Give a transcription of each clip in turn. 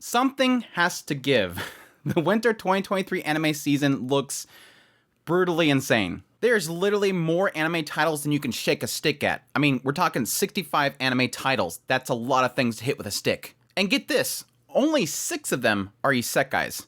Something has to give. The winter 2023 anime season looks brutally insane. There's literally more anime titles than you can shake a stick at. I mean, we're talking 65 anime titles. That's a lot of things to hit with a stick. And get this, only 6 of them are isekais.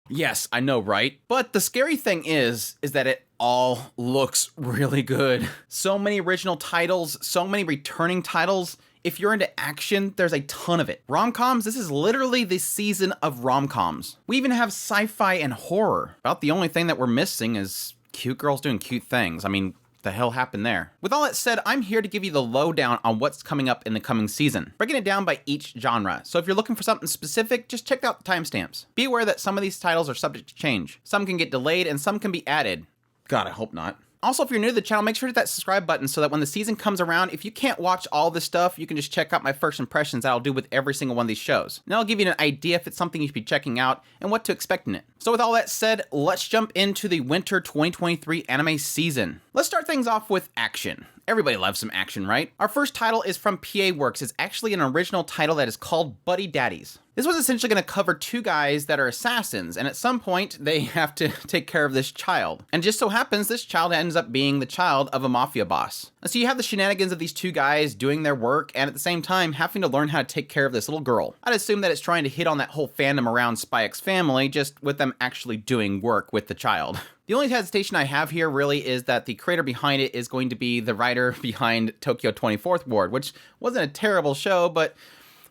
Yes, I know, right? But the scary thing is that it all looks really good. So many original titles, so many returning titles. If you're into action, there's a ton of it. Rom-coms, this is literally the season of rom-coms. We even have sci-fi and horror. About the only thing that we're missing is cute girls doing cute things. I mean, the hell happened there? With all that said, I'm here to give you the lowdown on what's coming up in the coming season, breaking it down by each genre. So if you're looking for something specific, just check out the timestamps. Be aware that some of these titles are subject to change. Some can get delayed and some can be added. God, I hope not. Also, if you're new to the channel, make sure to hit that subscribe button so that when the season comes around, if you can't watch all this stuff, you can just check out my first impressions that I'll do with every single one of these shows. And I'll give you an idea if it's something you should be checking out and what to expect in it. So with all that said, let's jump into the winter 2023 anime season. Let's start things off with action. Everybody loves some action, right? Our first title is from PA Works. It's actually an original title that is called Buddy Daddies. This was essentially going to cover 2 guys that are assassins, and at some point, they have to take care of this child. And just so happens, this child ends up being the child of a mafia boss. So you have the shenanigans of these 2 guys doing their work, and at the same time, having to learn how to take care of this little girl. I'd assume that it's trying to hit on that whole fandom around Spy X Family, just with them actually doing work with the child. The only hesitation I have here really is that the creator behind it is going to be the writer behind Tokyo 24th Ward, which wasn't a terrible show, but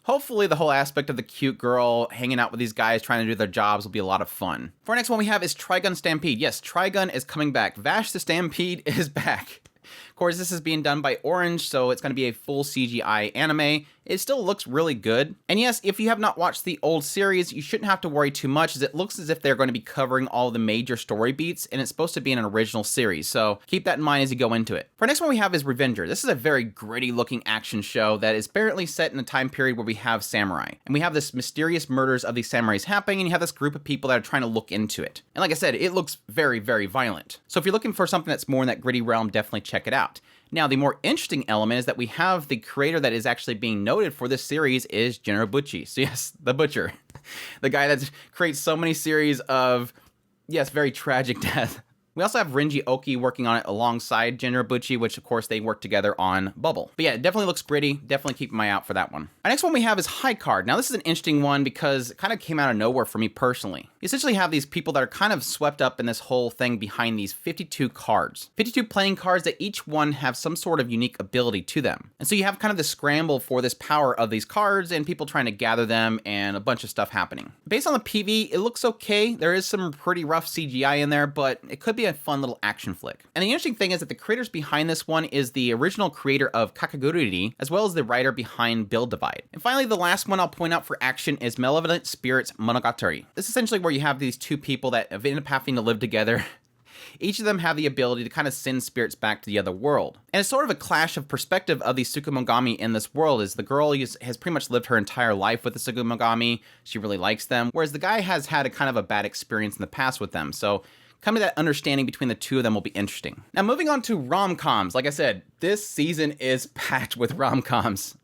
hopefully the whole aspect of the cute girl hanging out with these guys trying to do their jobs will be a lot of fun. For our next one we have is Trigun Stampede. Yes, Trigun is coming back. Vash the Stampede is back. Of course, this is being done by Orange, so it's going to be a full CGI anime. It still looks really good. And yes, if you have not watched the old series, you shouldn't have to worry too much, as it looks as if they're going to be covering all the major story beats, and it's supposed to be an original series, so keep that in mind as you go into it. For our next one we have is Revenger. This is a very gritty looking action show that is apparently set in a time period where we have samurai. And we have this mysterious murders of these samurais happening, and you have this group of people that are trying to look into it. And like I said, it looks very, very violent. So if you're looking for something that's more in that gritty realm, definitely check it out. Now, the more interesting element is that we have the creator that is actually being noted for this series is General Bucci. So yes, the Butcher. The guy that creates so many series of, yes, very tragic death. We also have Renji Oki working on it alongside General Bucci, which of course they work together on Bubble. But yeah, it definitely looks pretty. Definitely keep an eye out for that one. Our next one we have is High Card. Now this is an interesting one because it kind of came out of nowhere for me personally. You essentially have these people that are kind of swept up in this whole thing behind these 52 cards. 52 playing cards that each one have some sort of unique ability to them. And so you have kind of the scramble for this power of these cards and people trying to gather them and a bunch of stuff happening. Based on the PV, it looks okay. There is some pretty rough CGI in there, but it could be a fun little action flick. And the interesting thing is that the creators behind this one is the original creator of Kakagururi, as well as the writer behind Build Divide. And finally, the last one I'll point out for action is Malevolent Spirits Monogatari. This is essentially where you have these 2 people that end up having to live together. Each of them have the ability to kind of send spirits back to the other world. And it's sort of a clash of perspective of the Tsukumogami in this world, as the girl has pretty much lived her entire life with the Tsukumogami. She really likes them, whereas the guy has had a kind of a bad experience in the past with them. So coming to that understanding between the 2 of them will be interesting. Now moving on to rom-coms. Like I said, this season is packed with rom-coms.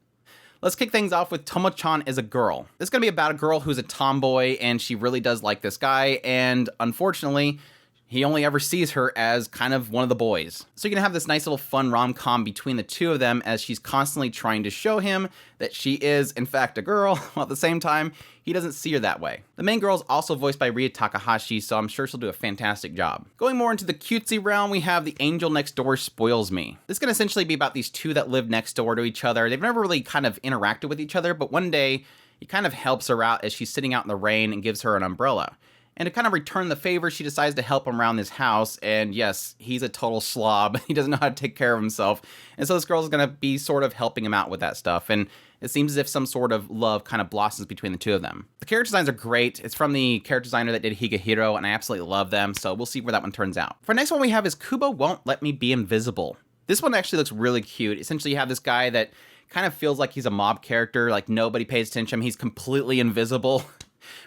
Let's kick things off with Tomo-chan is a Girl. This is going to be about a girl who's a tomboy and she really does like this guy, and unfortunately, he only ever sees her as kind of one of the boys. So you're gonna have this nice little fun rom-com between the 2 of them as she's constantly trying to show him that she is, in fact, a girl, while at the same time, he doesn't see her that way. The main girl is also voiced by Ria Takahashi, so I'm sure she'll do a fantastic job. Going more into the cutesy realm, we have The Angel Next Door Spoils Me. This is gonna essentially be about these 2 that live next door to each other. They've never really kind of interacted with each other, but one day, he kind of helps her out as she's sitting out in the rain and gives her an umbrella. And to kind of return the favor, she decides to help him around this house, and yes, he's a total slob. He doesn't know how to take care of himself, and so this girl's gonna be sort of helping him out with that stuff, and it seems as if some sort of love kind of blossoms between the 2 of them. The character designs are great. It's from the character designer that did Higehiro, and I absolutely love them, so we'll see where that one turns out. For the next one we have is Kubo Won't Let Me Be Invisible. This one actually looks really cute. Essentially, you have this guy that kind of feels like he's a mob character, like nobody pays attention, he's completely invisible.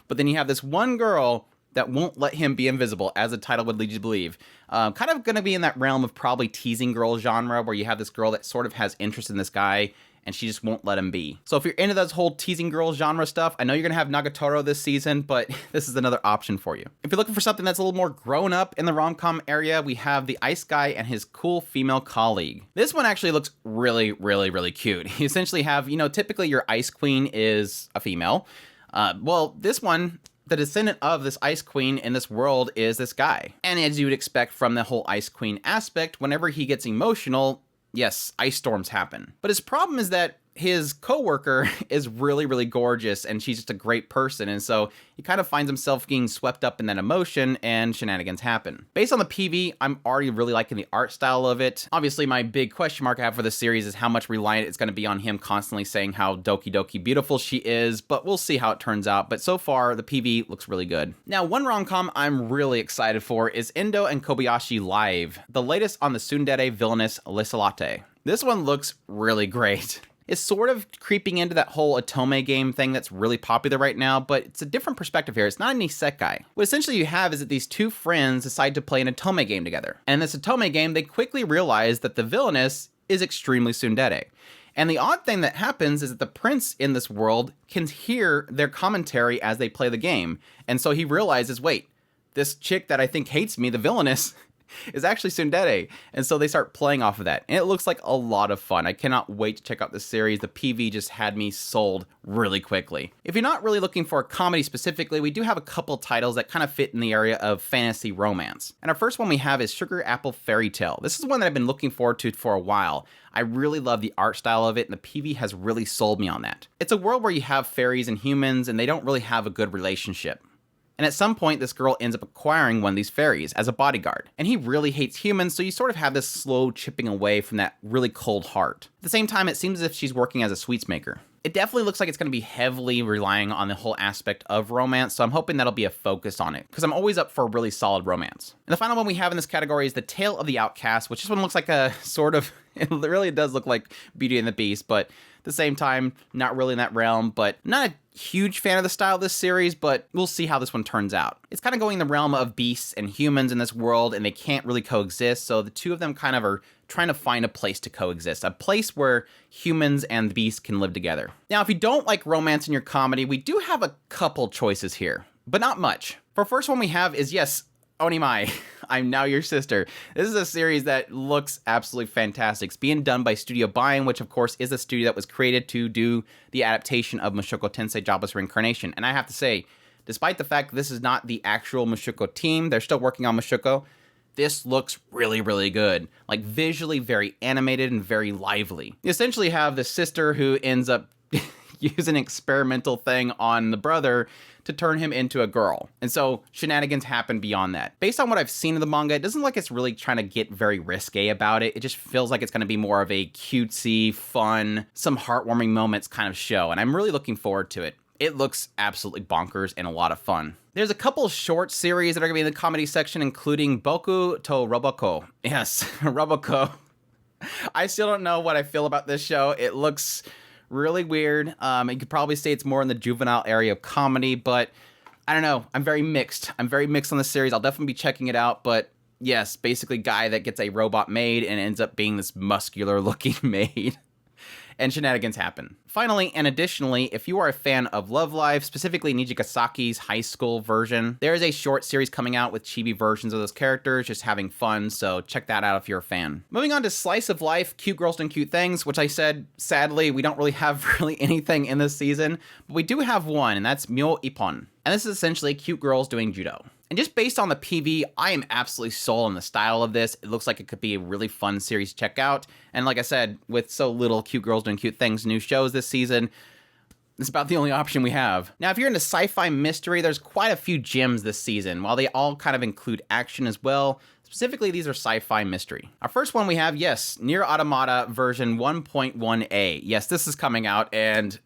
But then you have this one girl that won't let him be invisible, as the title would lead you to believe. Kind of going to be in that realm of probably teasing girl genre, where you have this girl that sort of has interest in this guy, and she just won't let him be. So if you're into this whole teasing girls genre stuff, I know you're gonna have Nagatoro this season, but this is another option for you. If you're looking for something that's a little more grown up in the rom-com area, we have the Ice Guy and his cool female colleague. This one actually looks really, really, really cute. You essentially have, typically your Ice Queen is a female. Well, this one, the descendant of this Ice Queen in this world is this guy. And as you would expect from the whole Ice Queen aspect, whenever he gets emotional, yes, ice storms happen. But his problem is that his coworker is really, really gorgeous, and she's just a great person, and so he kind of finds himself getting swept up in that emotion, and shenanigans happen. Based on the PV, I'm already really liking the art style of it. Obviously, my big question mark I have for this series is how much reliant it's going to be on him constantly saying how doki doki beautiful she is, but we'll see how it turns out. But so far, the PV looks really good. Now, one rom-com I'm really excited for is Endo and Kobayashi Live, the latest on the tsundere villainess Lisalate. This one looks really great. It's sort of creeping into that whole otome game thing that's really popular right now, but it's a different perspective here. It's not an isekai. What essentially you have is that these two friends decide to play an otome game together. And in this otome game, they quickly realize that the villainess is extremely tsundere. And the odd thing that happens is that the prince in this world can hear their commentary as they play the game. And so he realizes, wait, this chick that I think hates me, the villainess, is actually tsundere, and so they start playing off of that, and it looks like a lot of fun. I cannot wait to check out this series. The PV just had me sold really quickly. If you're not really looking for a comedy specifically, we do have a couple titles that kind of fit in the area of fantasy romance, and our first one we have is Sugar Apple Fairy Tale. This is one that I've been looking forward to for a while. I really love the art style of it, and the PV has really sold me on that. It's a world where you have fairies and humans, and they don't really have a good relationship. And at some point, this girl ends up acquiring one of these fairies as a bodyguard. And he really hates humans, so you sort of have this slow chipping away from that really cold heart. At the same time, it seems as if she's working as a sweets maker. It definitely looks like it's going to be heavily relying on the whole aspect of romance, so I'm hoping that'll be a focus on it, because I'm always up for a really solid romance. And the final one we have in this category is The Tale of the Outcast, which this one looks like a sort of, it really does look like Beauty and the Beast, but at the same time, not really in that realm, but not a huge fan of the style of this series, but we'll see how this one turns out. It's kind of going in the realm of beasts and humans in this world, and they can't really coexist, so the two of them kind of are trying to find a place to coexist, a place where humans and the beasts can live together. Now, if you don't like romance in your comedy, we do have a couple choices here, but not much. For first one we have is, yes, Onimai, I'm Now Your Sister. This is a series that looks absolutely fantastic. It's being done by Studio Bion, which of course is a studio that was created to do the adaptation of Mushoku Tensei Jobless Reincarnation. And I have to say, despite the fact that this is not the actual Mushoku team, they're still working on Mushoku, this looks really, really good. Like visually very animated and very lively. You essentially have the sister who ends up using an experimental thing on the brother to turn him into a girl. And so shenanigans happen beyond that. Based on what I've seen in the manga, it doesn't look like it's really trying to get very risque about it. It just feels like it's going to be more of a cutesy, fun, some heartwarming moments kind of show. And I'm really looking forward to it. It looks absolutely bonkers and a lot of fun. There's a couple short series that are going to be in the comedy section, including Boku to Roboko. Yes, Roboko. I still don't know what I feel about this show. It looks really weird. You could probably say it's more in the juvenile area of comedy, but I don't know. I'm very mixed. I'm very mixed on this series. I'll definitely be checking it out, but yes, basically guy that gets a robot maid and ends up being this muscular looking maid. And shenanigans happen. Finally, and additionally, if you are a fan of Love Live, specifically Nijikasaki's high school version, there is a short series coming out with chibi versions of those characters, just having fun, so check that out if you're a fan. Moving on to Slice of Life, Cute Girls Doing Cute Things, which I said, sadly, we don't really have really anything in this season, but we do have one, and that's Myo Ippon. And this is essentially cute girls doing judo. And just based on the PV, I am absolutely sold on the style of this. It looks like it could be a really fun series to check out. And like I said, with so little cute girls doing cute things, new shows this season, it's about the only option we have. Now, if you're into sci-fi mystery, there's quite a few gems this season. While they all kind of include action as well, specifically these are sci-fi mystery. Our first one we have, yes, Nier Automata version 1.1a. Yes, this is coming out, and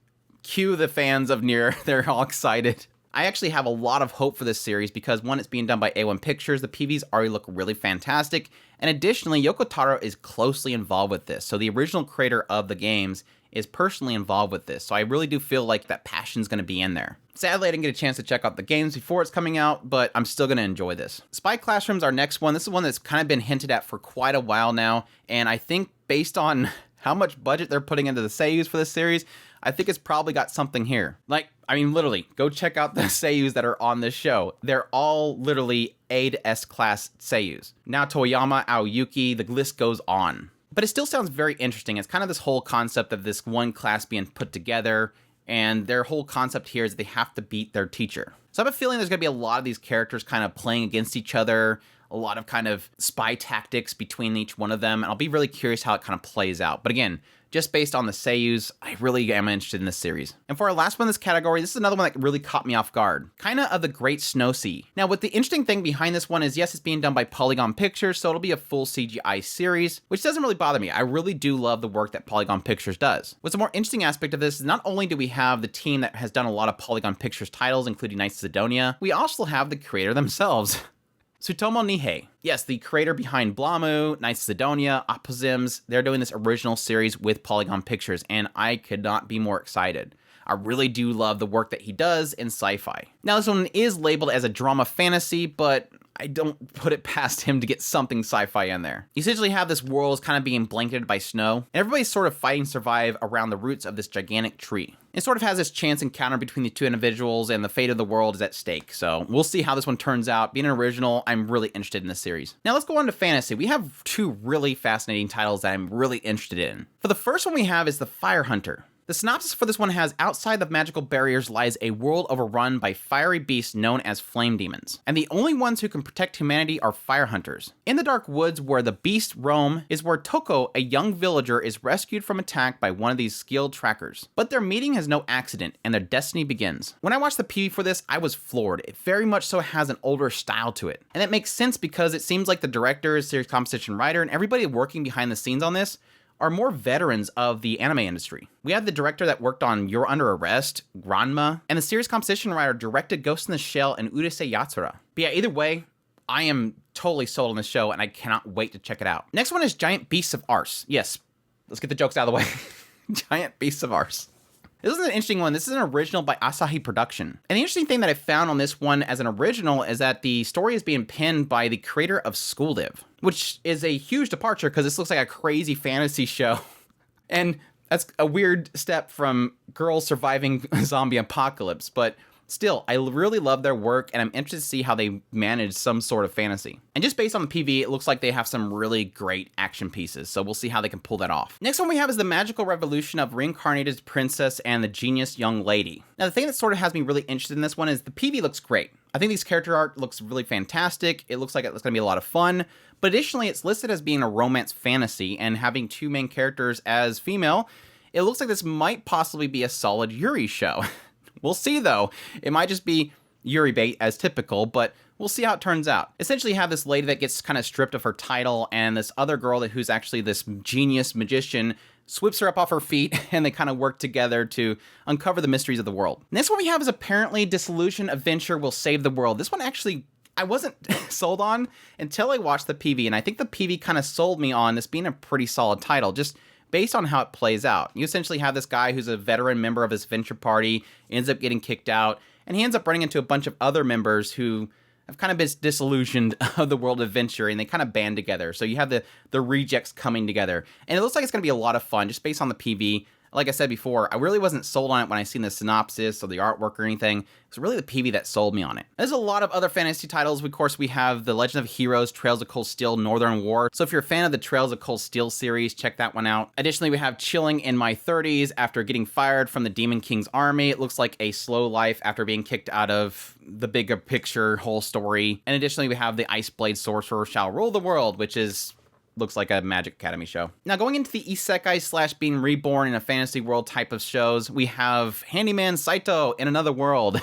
cue the fans of Nier. They're all excited. I actually have a lot of hope for this series because, one, it's being done by A1 Pictures, the PVs already look really fantastic, and additionally, Yoko Taro is closely involved with this, so the original creator of the games is personally involved with this, so I really do feel like that passion's going to be in there. Sadly, I didn't get a chance to check out the games before it's coming out, but I'm still going to enjoy this. Spy Classroom's our next one. This is one that's kind of been hinted at for quite a while now, and I think based on how much budget they're putting into the seiyus for this series, I think it's probably got something here. Like, I mean, literally, go check out the seiyus that are on this show. They're all literally A to S class seiyus. Now Toyama, Aoyuki, the list goes on. But it still sounds very interesting. It's kind of this whole concept of this one class being put together, and their whole concept here is they have to beat their teacher. So I have a feeling there's going to be a lot of these characters kind of playing against each other, a lot of kind of spy tactics between each one of them, and I'll be really curious how it kind of plays out. But again, just based on the seiyus, I really am interested in this series. And for our last one in this category, this is another one that really caught me off guard. Kinda of the Great Snow Sea. Now, what the interesting thing behind this one is, yes, it's being done by Polygon Pictures, so it'll be a full CGI series, which doesn't really bother me. I really do love the work that Polygon Pictures does. What's a more interesting aspect of this is not only do we have the team that has done a lot of Polygon Pictures titles, including Knights of Sidonia, we also have the creator themselves. Tsutomu Nihei. Yes, the creator behind Blamu, Knights of Sidonia, Opposims, they're doing this original series with Polygon Pictures, and I could not be more excited. I really do love the work that he does in sci-fi. Now, this one is labeled as a drama fantasy, but I don't put it past him to get something sci-fi in there. You essentially have this world kind of being blanketed by snow, and everybody's sort of fighting to survive around the roots of this gigantic tree. It sort of has this chance encounter between the two individuals, and the fate of the world is at stake. So we'll see how this one turns out. Being an original, I'm really interested in this series. Now let's go on to fantasy. We have two really fascinating titles that I'm really interested in. For the first one we have is The Fire Hunter. The synopsis for this one has, outside of magical barriers lies a world overrun by fiery beasts known as flame demons, and the only ones who can protect humanity are fire hunters. In the dark woods where the beasts roam is where Toko, a young villager, is rescued from attack by one of these skilled trackers. But their meeting has no accident, and their destiny begins. When I watched the PV for this, I was floored. It very much so has an older style to it. And it makes sense because it seems like the director, series composition writer, and everybody working behind the scenes on this are more veterans of the anime industry. We have the director that worked on You're Under Arrest, Granma, and the series composition writer directed Ghost in the Shell and Urusei Yatsura. But yeah, either way, I am totally sold on this show, and I cannot wait to check it out. Next one is Giant Beasts of Arse. Yes, let's get the jokes out of the way. Giant Beasts of Arse. This is an interesting one. This is an original by Asahi Production. And the interesting thing that I found on this one as an original is that the story is being penned by the creator of School Div, which is a huge departure because this looks like a crazy fantasy show. And that's a weird step from girls surviving a zombie apocalypse, but still, I really love their work, and I'm interested to see how they manage some sort of fantasy. And just based on the PV, it looks like they have some really great action pieces, so we'll see how they can pull that off. Next one we have is The Magical Revolution of Reincarnated Princess and the Genius Young Lady. Now, the thing that sort of has me really interested in this one is the PV looks great. I think these character art looks really fantastic. It looks like it's going to be a lot of fun. But additionally, it's listed as being a romance fantasy, and having two main characters as female, it looks like this might possibly be a solid Yuri show. We'll see, though. It might just be Yuri bait as typical, but we'll see how it turns out. Essentially, you have this lady that gets kind of stripped of her title, and this other girl who's actually this genius magician sweeps her up off her feet, and they kind of work together to uncover the mysteries of the world. Next one we have is apparently Disillusion Adventure Will Save the World. This one actually I wasn't sold on until I watched the PV, and I think the PV kind of sold me on this being a pretty solid title, just based on how it plays out. You essentially have this guy who's a veteran member of his venture party, ends up getting kicked out, and he ends up running into a bunch of other members who have kind of been disillusioned of the world of adventure, and they kind of band together. So you have the rejects coming together, and it looks like it's going to be a lot of fun just based on the PV. Like I said before, I really wasn't sold on it when I seen the synopsis or the artwork or anything. It's really the PV that sold me on it. There's a lot of other fantasy titles. Of course, we have The Legend of Heroes, Trails of Cold Steel, Northern War. So if you're a fan of the Trails of Cold Steel series, check that one out. Additionally, we have Chilling in My 30s after getting fired from the Demon King's army. It looks like a slow life after being kicked out of the bigger picture whole story. And additionally, we have The Ice Blade Sorcerer Shall Rule the World, which looks like a Magic Academy show. Now, going into the Isekai / being reborn in a fantasy world type of shows, we have Handyman Saito in Another World.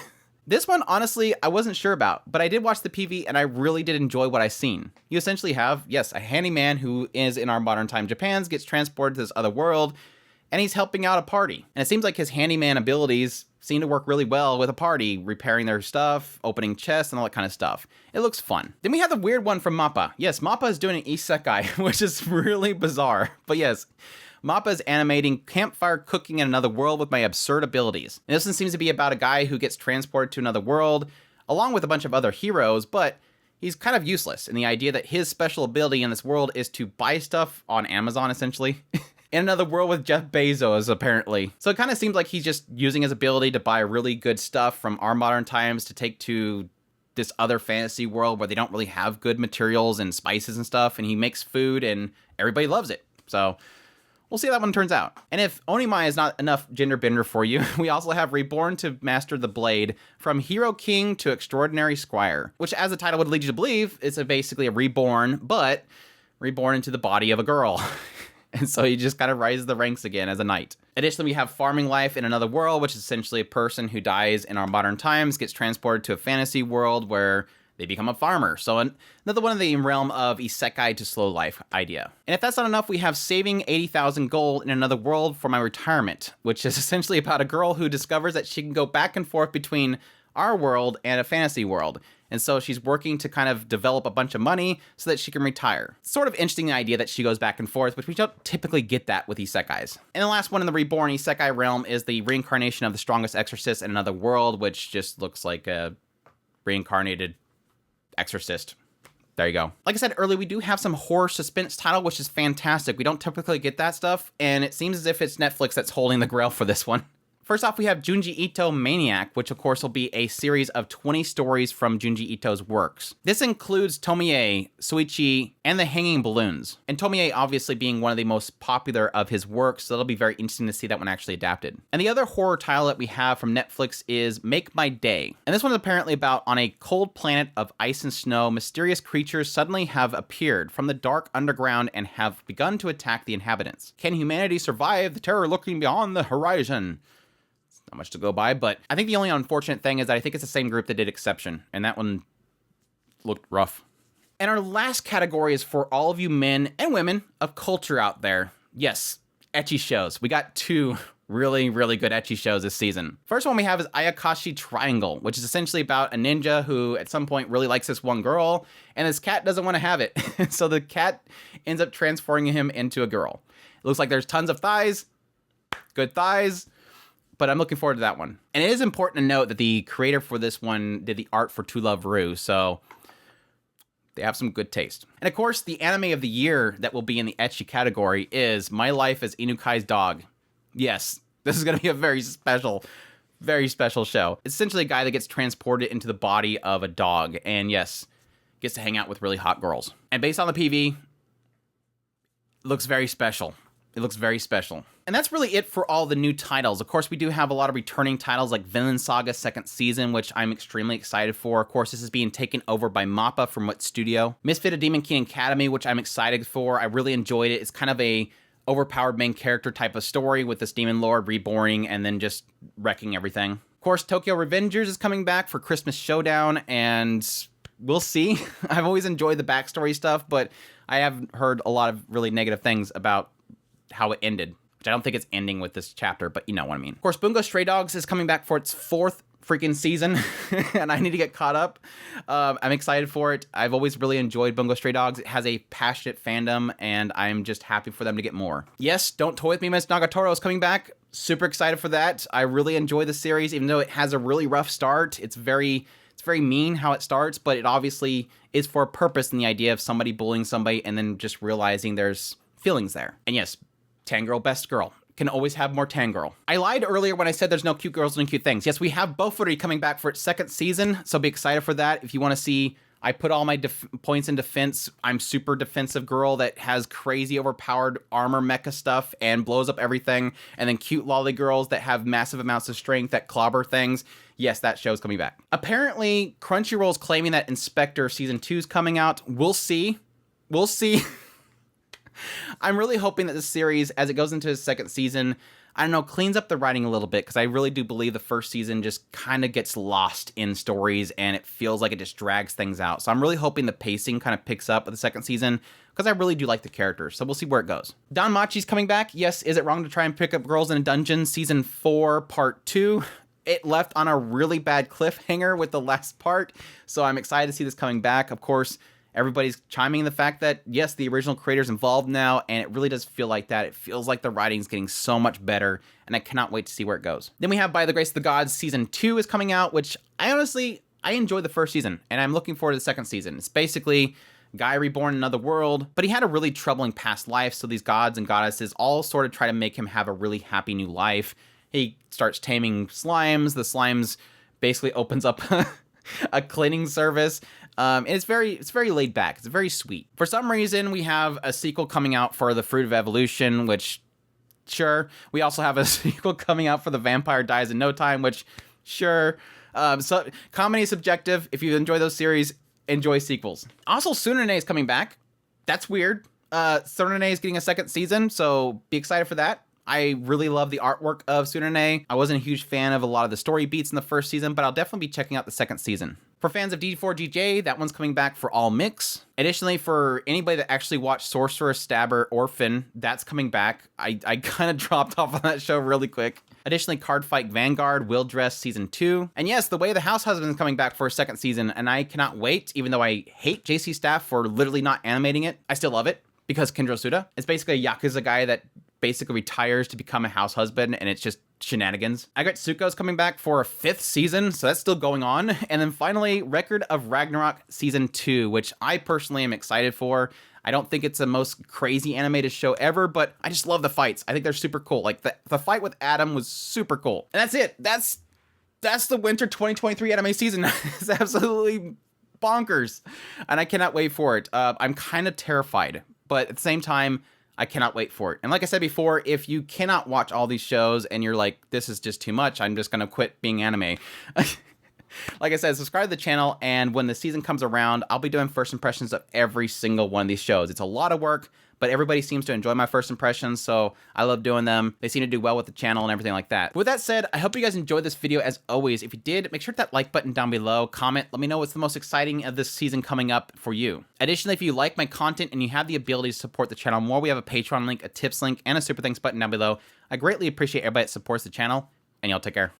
This one, honestly, I wasn't sure about, but I did watch the PV and I really did enjoy what I seen. You essentially have, yes, a handyman who is in our modern time Japan's, gets transported to this other world, and he's helping out a party. And it seems like his handyman abilities seem to work really well with a party, repairing their stuff, opening chests, and all that kind of stuff. It looks fun. Then we have the weird one from Mappa. Yes, Mappa is doing an isekai, which is really bizarre. But yes, Mappa is animating campfire cooking in another world with my absurd abilities. And this one seems to be about a guy who gets transported to another world, along with a bunch of other heroes, but he's kind of useless in the idea that his special ability in this world is to buy stuff on Amazon, essentially. in another world with Jeff Bezos, apparently. So it kind of seems like he's just using his ability to buy really good stuff from our modern times to take to this other fantasy world where they don't really have good materials and spices and stuff, and he makes food and everybody loves it. So we'll see how that one turns out. And if Onimai is not enough gender bender for you, we also have Reborn to Master the Blade, from Hero King to Extraordinary Squire, which, as the title would lead you to believe, is basically a reborn, but reborn into the body of a girl. And so he just kind of rises the ranks again as a knight. Additionally, we have Farming Life in Another World, which is essentially a person who dies in our modern times, gets transported to a fantasy world where they become a farmer. So another one in the realm of isekai to slow life idea. And if that's not enough, we have Saving 80,000 Gold in Another World for My Retirement, which is essentially about a girl who discovers that she can go back and forth between our world and a fantasy world. And so she's working to kind of develop a bunch of money so that she can retire. It's sort of interesting, the idea that she goes back and forth, which we don't typically get that with isekais. And the last one in the Reborn isekai realm is the reincarnation of the strongest exorcist in Another World, which just looks like a reincarnated exorcist. There you go. Like I said earlier, we do have some horror suspense title, which is fantastic. We don't typically get that stuff, and it seems as if it's Netflix that's holding the grail for this one. First off, we have Junji Ito Maniac, which of course will be a series of 20 stories from Junji Ito's works. This includes Tomie, Suichi, and the Hanging Balloons. And Tomie obviously being one of the most popular of his works, so it'll be very interesting to see that one actually adapted. And the other horror title that we have from Netflix is Make My Day. And this one's apparently about, on a cold planet of ice and snow, mysterious creatures suddenly have appeared from the dark underground and have begun to attack the inhabitants. Can humanity survive the terror lurking beyond the horizon? Not much to go by, but I think the only unfortunate thing is that I think it's the same group that did Exception, and that one looked rough. And our last category is for all of you men and women of culture out there. Yes, ecchi shows. We got two really, really good ecchi shows this season. First one we have is Ayakashi Triangle, which is essentially about a ninja who at some point really likes this one girl, and his cat doesn't want to have it. So the cat ends up transforming him into a girl. It looks like there's tons of thighs, good thighs, but I'm looking forward to that one. And it is important to note that the creator for this one did the art for To Love Ru, so they have some good taste. And of course, the anime of the year that will be in the ecchi category is My Life as Inukai's Dog. Yes, this is going to be a very special show. It's essentially a guy that gets transported into the body of a dog, and yes, gets to hang out with really hot girls. And based on the PV, it looks very special. It looks very special. And that's really it for all the new titles. Of course, we do have a lot of returning titles like Vinland Saga 2nd Season, which I'm extremely excited for. Of course, this is being taken over by MAPPA from what studio? Misfit of Demon King Academy, which I'm excited for. I really enjoyed it. It's kind of a overpowered main character type of story with this demon lord reborning and then just wrecking everything. Of course, Tokyo Revengers is coming back for Christmas Showdown, and we'll see. I've always enjoyed the backstory stuff, but I have heard a lot of really negative things about how it ended, which I don't think it's ending with this chapter, but you know what I mean. Of course, Bungo Stray Dogs is coming back for its 4th freaking season, and I need to get caught up. I'm excited for it. I've always really enjoyed Bungo Stray Dogs. It has a passionate fandom, and I'm just happy for them to get more. Yes, Don't Toy With Me, Miss Nagatoro is coming back. Super excited for that. I really enjoy the series, even though it has a really rough start. It's very mean how it starts, but it obviously is for a purpose in the idea of somebody bullying somebody and then just realizing there's feelings there. And yes, Tangirl, best girl. Can always have more Tangirl. I lied earlier when I said there's no cute girls and cute things. Yes, we have Bofuri coming back for its 2nd season, so be excited for that. If you want to see, I put all my points in defense. I'm super defensive girl that has crazy overpowered armor mecha stuff and blows up everything, and then cute lolly girls that have massive amounts of strength that clobber things. Yes, that show's coming back. Apparently, Crunchyroll's claiming that Inspector Season 2 is coming out. We'll see. We'll see. I'm really hoping that this series, as it goes into its 2nd season, I don't know, cleans up the writing a little bit, because I really do believe the 1st season just kind of gets lost in stories, and it feels like it just drags things out. So I'm really hoping the pacing kind of picks up with the 2nd season, because I really do like the characters. So we'll see where it goes. Danmachi's coming back. Yes, is it wrong to try and pick up girls in a dungeon? Season 4, Part 2. It left on a really bad cliffhanger with the last part, so I'm excited to see this coming back. Of course, everybody's chiming in the fact that, yes, the original creator's involved now, and it really does feel like that. It feels like the writing's getting so much better, and I cannot wait to see where it goes. Then we have By the Grace of the Gods Season 2 is coming out, which I enjoyed the 1st season, and I'm looking forward to the 2nd season. It's basically guy reborn in another world, but he had a really troubling past life, so these gods and goddesses all sort of try to make him have a really happy new life. He starts taming slimes. The slimes basically opens up a cleaning service. And it's very laid back. It's very sweet. For some reason, we have a sequel coming out for The Fruit of Evolution, which, sure. We also have a sequel coming out for The Vampire Dies in No Time, which, sure. So comedy is subjective. If you enjoy those series, enjoy sequels. Also, Tsunade is coming back. That's weird. Tsunade is getting a second season, so be excited for that. I really love the artwork of Tsunade. I wasn't a huge fan of a lot of the story beats in the first season, but I'll definitely be checking out the second season. For fans of D4GJ, that one's coming back for all mix. Additionally, for anybody that actually watched Sorcerer, Stabber, Orphan, that's coming back. I kind of dropped off on that show really quick. Additionally, Cardfight Vanguard will dress Season 2. And yes, The Way of the House Husband is coming back for a second season, and I cannot wait, even though I hate JC Staff for literally not animating it. I still love it, because Kendro Suda. It's basically a Yakuza guy that basically retires to become a house husband, and it's just shenanigans. Agatsuko is coming back for a 5th season, so that's still going on. And then finally, Record of Ragnarok Season 2, which I personally am excited for. I don't think it's the most crazy animated show ever, but I just love the fights. I think they're super cool. Like, the fight with Adam was super cool. And that's it. That's the winter 2023 anime season. It's absolutely bonkers, and I cannot wait for it. I'm kind of terrified, but at the same time, I cannot wait for it. And like I said before, if you cannot watch all these shows and you're like, this is just too much, I'm just gonna quit being anime. Like I said, subscribe to the channel, and when the season comes around, I'll be doing first impressions of every single one of these shows. It's a lot of work, but everybody seems to enjoy my first impressions, so I love doing them. They seem to do well with the channel and everything like that. With that said, I hope you guys enjoyed this video as always. If you did, make sure to hit that like button down below, comment, let me know what's the most exciting of this season coming up for you. Additionally, if you like my content and you have the ability to support the channel more, we have a Patreon link, a tips link, and a super thanks button down below. I greatly appreciate everybody that supports the channel, and y'all take care.